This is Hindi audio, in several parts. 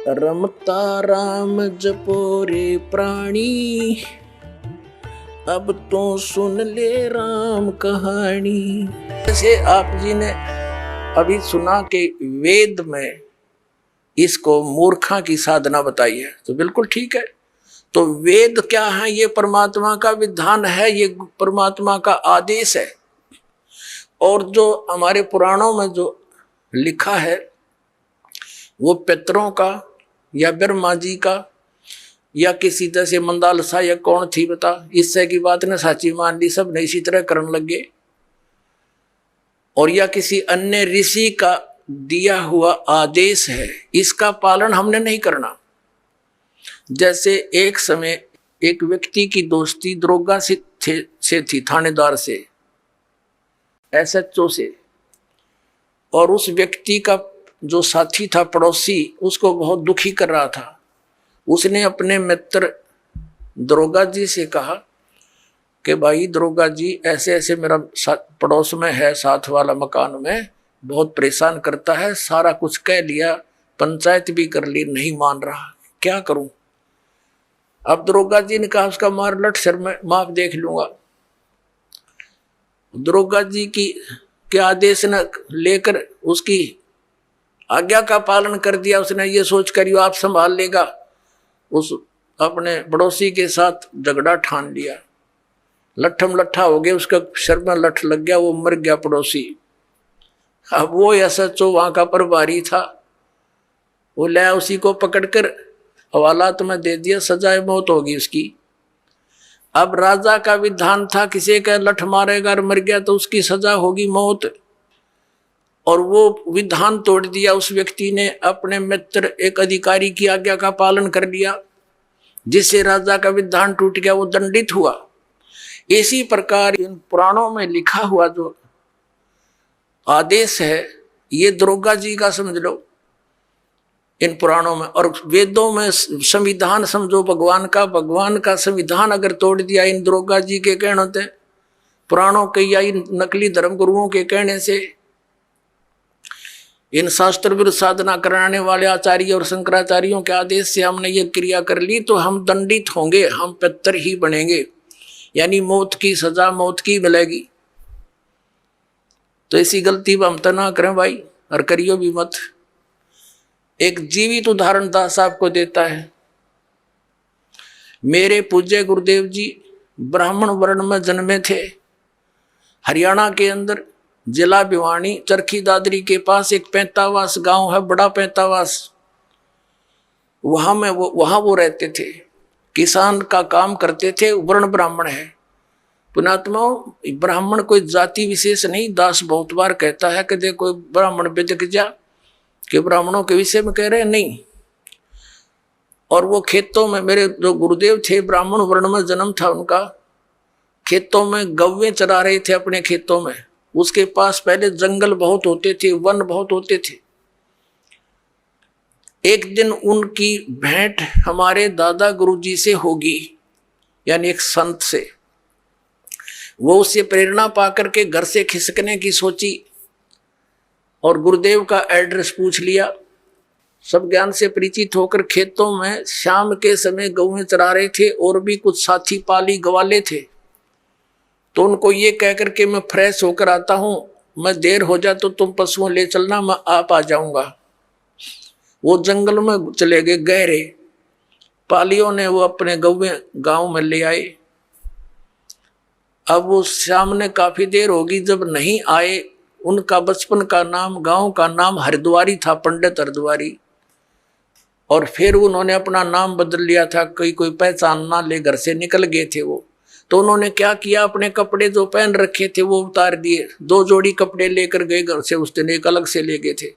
रमता राम जपो रे प्राणी, अब तो सुन ले राम कहानी। जैसे आप जी ने अभी सुना कि वेद में इसको मूर्खा की साधना बताई है, तो बिल्कुल ठीक है। तो वेद क्या है? ये परमात्मा का विधान है, ये परमात्मा का आदेश है। और जो हमारे पुराणों में जो लिखा है वो पितरों का या ब्रह्मा जी का या किसी तरह से मंदालसा या कौन थी बता, इससे की बात ने साची मान ली, सब ने इसी तरह करने लगे। और या किसी अन्य ऋषि का दिया हुआ आदेश है, इसका पालन हमने नहीं करना। जैसे एक समय एक व्यक्ति की दोस्ती दरोगा से थी, थानेदार से, एसएचओ से। और उस व्यक्ति का जो साथी था, पड़ोसी, उसको बहुत दुखी कर रहा था। उसने अपने मित्र दरोगा जी से कहा कि भाई दरोगा जी, ऐसे ऐसे मेरा पड़ोस में है, साथ वाला मकान में, बहुत परेशान करता है, सारा कुछ कह लिया, पंचायत भी कर ली, नहीं मान रहा, क्या करूं? अब दरोगा जी ने कहा उसका मार लट सर में माफ देख लूंगा। दरोगा जी के आदेश न लेकर उसकी आज्ञा का पालन कर दिया। उसने ये सोचकर यो आप संभाल लेगा, उस अपने पड़ोसी के साथ झगड़ा ठान लिया। लट्ठम लट्ठा हो गया, उसका सर में लठ लग गया, वो मर गया पड़ोसी। अब वो एसएचओ वहां का प्रभारी था, वो लाया, उसी को पकड़कर हवालात में दे दिया, सजाए मौत होगी उसकी। अब राजा का विधान था, किसी का लठ मारेगा और मर गया तो उसकी सजा होगी मौत। और वो विधान तोड़ दिया उस व्यक्ति ने। अपने मित्र एक अधिकारी की आज्ञा का पालन कर लिया, जिससे राजा का विधान टूट गया, वो दंडित हुआ। इसी प्रकार इन पुराणों में लिखा हुआ जो आदेश है, ये दरोगा जी का समझ लो इन पुराणों में। और वेदों में संविधान समझो भगवान का संविधान अगर तोड़ दिया इन दरोगा जी के कहने से, पुराणों के या इन नकली धर्म गुरुओं के कहने से, इन शास्त्र विरुद्ध साधना कराने वाले आचार्य और शंकराचार्यों के आदेश से हमने ये क्रिया कर ली, तो हम दंडित होंगे, हम पितर ही बनेंगे, यानी मौत की सजा मौत की मिलेगी। तो ऐसी गलती हम तो ना करें भाई, और करियो भी मत। एक जीवित उदाहरण दास आपको देता है। मेरे पूज्य गुरुदेव जी ब्राह्मण वर्ण में जन्मे थे। हरियाणा के अंदर जिला भिवानी चरखी दादरी के पास एक पैंतावास गांव है, बड़ा पैंतावास। वहां वो रहते थे, किसान का काम करते थे, वर्ण ब्राह्मण है। पुणात्मा, ब्राह्मण कोई जाति विशेष नहीं। दास बहुत बार कहता है कि देखो ब्राह्मण बेदक जा, कि ब्राह्मणों के विषय में कह रहे हैं, नहीं। और वो खेतों में, मेरे जो गुरुदेव थे ब्राह्मण वर्ण में जन्म था उनका, खेतों में गौवें चरा रहे थे अपने खेतों में। उसके पास पहले जंगल बहुत होते थे, वन बहुत होते थे। एक दिन उनकी भेंट हमारे दादा गुरुजी से होगी, यानी एक संत से। वो उससे प्रेरणा पाकर के घर से खिसकने की सोची और गुरुदेव का एड्रेस पूछ लिया। सब ज्ञान से परिचित होकर खेतों में शाम के समय गौएं चरा रहे थे, और भी कुछ साथी पाली गवाले थे। तो उनको ये कहकर के मैं फ्रेश होकर आता हूं, मैं देर हो जा तो तुम पशुओं ले चलना, मैं आप आ जाऊंगा। वो जंगल में चले गए गहरे। पालियों ने वो अपने गौएं गांव में ले आए। अब वो सामने काफी देर होगी, जब नहीं आए, उनका बचपन का नाम, गांव का नाम हरिद्वारी था, पंडित हरिद्वारी। और फिर उन्होंने अपना नाम बदल लिया था, कोई पहचान ना ले, घर से निकल गए थे वो। तो उन्होंने क्या किया, अपने कपड़े जो पहन रखे थे वो उतार दिए। 2 जोड़ी कपड़े लेकर गए घर से, उस दिन एक अलग से ले गए थे,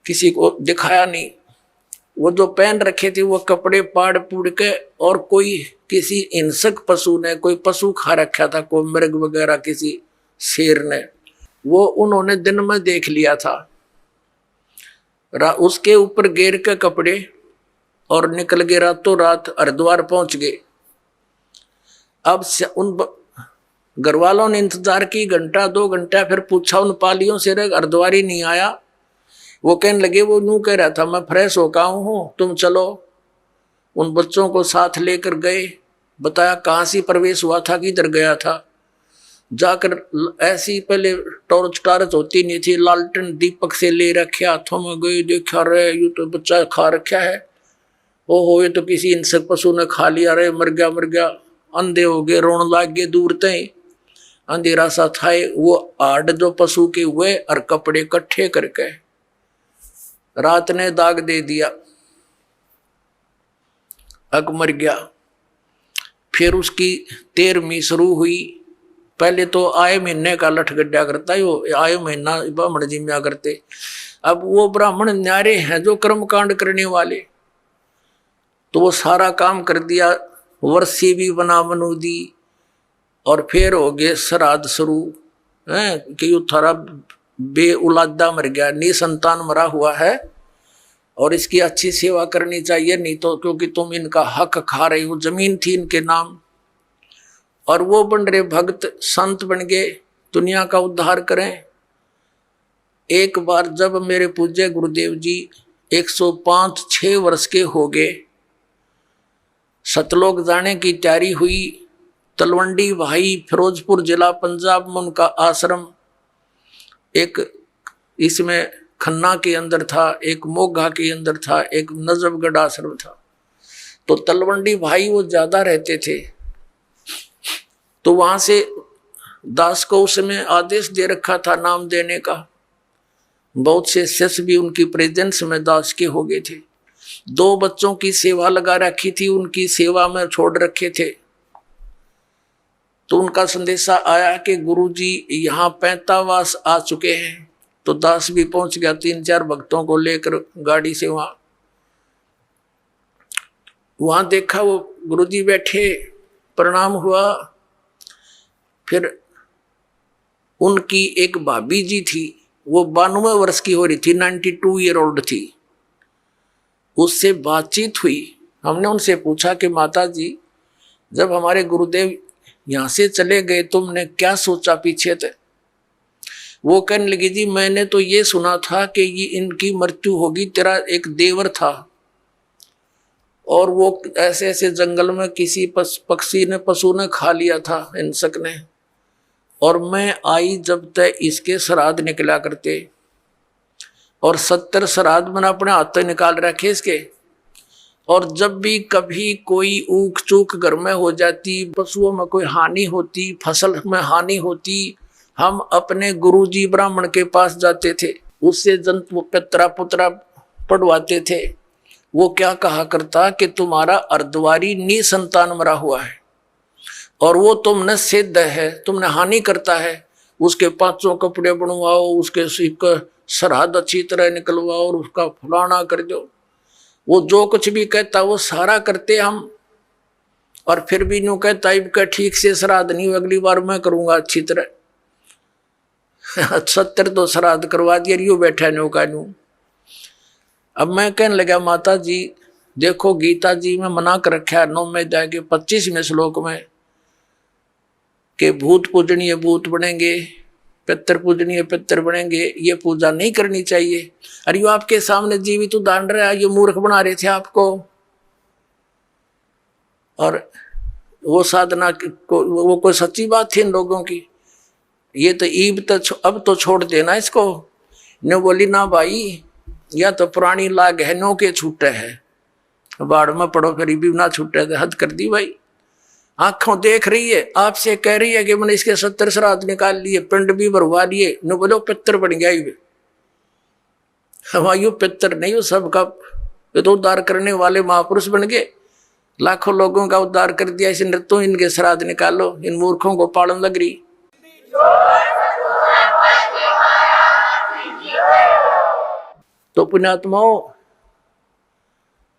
किसी को दिखाया नहीं। वो जो पहन रखे थे वो कपड़े पाड़ पूड़ के, और कोई किसी हिंसक पशु ने, कोई पशु खा रखा था, कोई मृग वगैरह, किसी शेर ने, वो उन्होंने दिन में देख लिया था। उसके ऊपर घेर के कपड़े और निकल गए, रातों रात हरिद्वार पहुंच गए। अब उन घर वालों ने इंतजार की, घंटा 2 घंटा, फिर पूछा उन पालियों से, हरिद्वारी नहीं आया। वो कहने लगे, वो यूं कह रहा था मैं फ्रेश हो गया हूँ, तुम चलो। उन बच्चों को साथ लेकर गए, बताया कहाँ से प्रवेश हुआ था, किधर गया था। जाकर ऐसी पहले टॉर्च टार्च होती नहीं थी, लालटेन दीपक से ले रखे हाथों में गए, देखा रहे ये तो बच्चा खा रखा है, ओहो ये तो किसी इंसेक्ट पशु ने खा लिया, रे मर गया मर गया। अंधे हो गए, रोन लाग गए दूर तय, अंधेरा सा था। वो आड़ जो पशु के हुए और कपड़े इकट्ठे करके रात ने दाग दे दिया, अग मर गया। फिर उसकी 13वीं शुरू हुई। पहले तो आए महीने का लठ गड्ढा करता है, वो आए महीना ब्राह्मण जिम्या करते। अब वो ब्राह्मण न्यारे हैं जो कर्म कांड करने वाले, तो वो सारा काम कर दिया, वर्षी भी बना बनू दी। और फिर हो गए श्राद्ध शुरू है कि यू थारा बे औलादा मर गया, निसंतान मरा हुआ है और इसकी अच्छी सेवा करनी चाहिए, नहीं तो क्योंकि तुम इनका हक खा रही हो। जमीन थी इनके नाम, और वो बन रहे भक्त संत बन गए, दुनिया का उद्धार करें। एक बार जब मेरे पूज्य गुरुदेव जी 105-6 वर्ष के हो गए, सतलोक जाने की तैयारी हुई। तलवंडी भाई फिरोजपुर जिला पंजाब में उनका आश्रम, एक इसमें खन्ना के अंदर था, एक मोगा के अंदर था, एक नजफगढ़ आश्रम था। तो तलवंडी भाई वो ज्यादा रहते थे, तो वहां से दास को उसमें आदेश दे रखा था नाम देने का। बहुत से शिष्य भी उनकी प्रेजेंस में दास के हो गए थे। 2 बच्चों की सेवा लगा रखी थी, उनकी सेवा में छोड़ रखे थे। तो उनका संदेशा आया कि गुरुजी यहाँ पैंतावास आ चुके हैं। तो दास भी पहुंच गया 3-4 भक्तों को लेकर गाड़ी से। वहां देखा वो गुरुजी बैठे, प्रणाम हुआ। फिर उनकी एक भाभी जी थी, वो 92 वर्ष की हो रही थी, 92 ईयर ओल्ड थी। उससे बातचीत हुई। हमने उनसे पूछा कि माता जी जब हमारे गुरुदेव यहाँ से चले गए तुमने क्या सोचा पीछे थे? वो कहने लगी जी मैंने तो ये सुना था कि ये इनकी मृत्यु होगी, तेरा एक देवर था और वो ऐसे ऐसे जंगल में किसी पक्षी ने पशु ने खा लिया था, हिंसक ने, और मैं आई जब तक इसके श्राद्ध निकला करते, और 70 श्राद्ध मैंने अपने हाथ निकाल रखे इसके। और जब भी कभी कोई ऊख चूक घर में हो जाती, पशुओं में कोई हानि होती, फसल में हानि होती, हम अपने गुरुजी ब्राह्मण के पास जाते थे, उससे जंतु पितरा पुत्रा पढ़वाते थे। वो क्या कहा करता कि तुम्हारा अर्धवारी निसंतान मरा हुआ है और वो तुमने सिद्ध है, तुमने हानि करता है, उसके 500 कपड़े बनवाओ, उसके श्राद्ध अच्छी तरह निकलवाओ और उसका फलाना कर दो। वो जो कुछ भी कहता वो सारा करते हम, और फिर भी यूं कहता इनका ठीक से श्राद्ध नहीं, अगली बार मैं करूंगा अच्छी तरह। 70 तो श्राद्ध करवा दिया, यूं बैठा नो का यूं। अब मैं कहने लगा माता जी देखो गीता जी में मना कर रखा है 9 में जाके 25वें श्लोक में कि भूत पूजनीय भूत बनेंगे, पितर पूजनीय पितर बनेंगे, ये पूजा नहीं करनी चाहिए। अरे यो आपके सामने जीवित उदाहरण रहा, ये मूर्ख बना रहे थे आपको। और वो साधना को वो कोई सच्ची बात थी इन लोगों की। ये तो ईब तो अब तो छोड़ देना इसको। ने बोली ना भाई या तो पुरानी लाग है, नो के छूटे है, बाढ़ में पड़ो फिर भी ना छूटे, हद कर दी भाई। आंखों देख रही है, आपसे कह रही है कि मैंने इसके 70 श्राद्ध निकाल लिए, पिंड भी भरवा लिए, न बोलो पितर बन गया ये। हमारे पितर नहीं हो सबका, ये तो उद्धार करने वाले महापुरुष बन गए, लाखों लोगों का उद्धार कर दिया। इस नृत्यों इनके श्राद्ध निकालो, इन मूर्खों को पालन लग रही। तो पुण्यात्माओं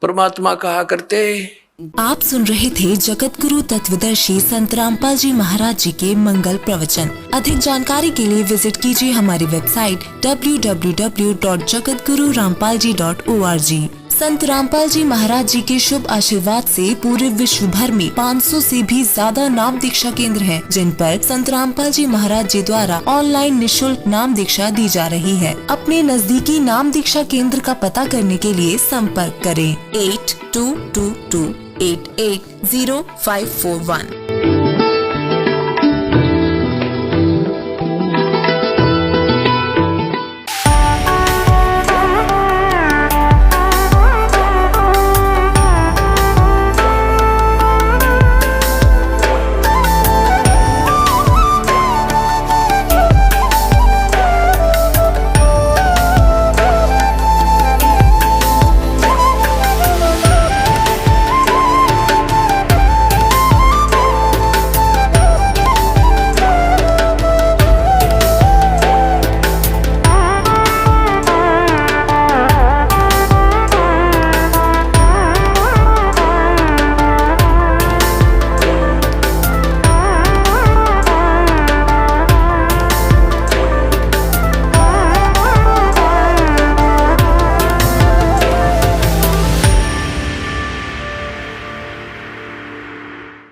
परमात्मा कहा करते। आप सुन रहे थे जगत गुरु तत्वदर्शी संत रामपाल जी महाराज जी के मंगल प्रवचन। अधिक जानकारी के लिए विजिट कीजिए हमारी वेबसाइट www.jagatgururampalji.org। संत रामपाल जी महाराज जी के शुभ आशीर्वाद से पूरे विश्व भर में 500 से भी ज्यादा नाम दीक्षा केंद्र हैं, जिन पर संत रामपाल जी महाराज जी द्वारा ऑनलाइन निशुल्क नाम दीक्षा दी जा रही है। अपने नजदीकी नाम दीक्षा केंद्र का पता करने के लिए संपर्क करें 8222880541।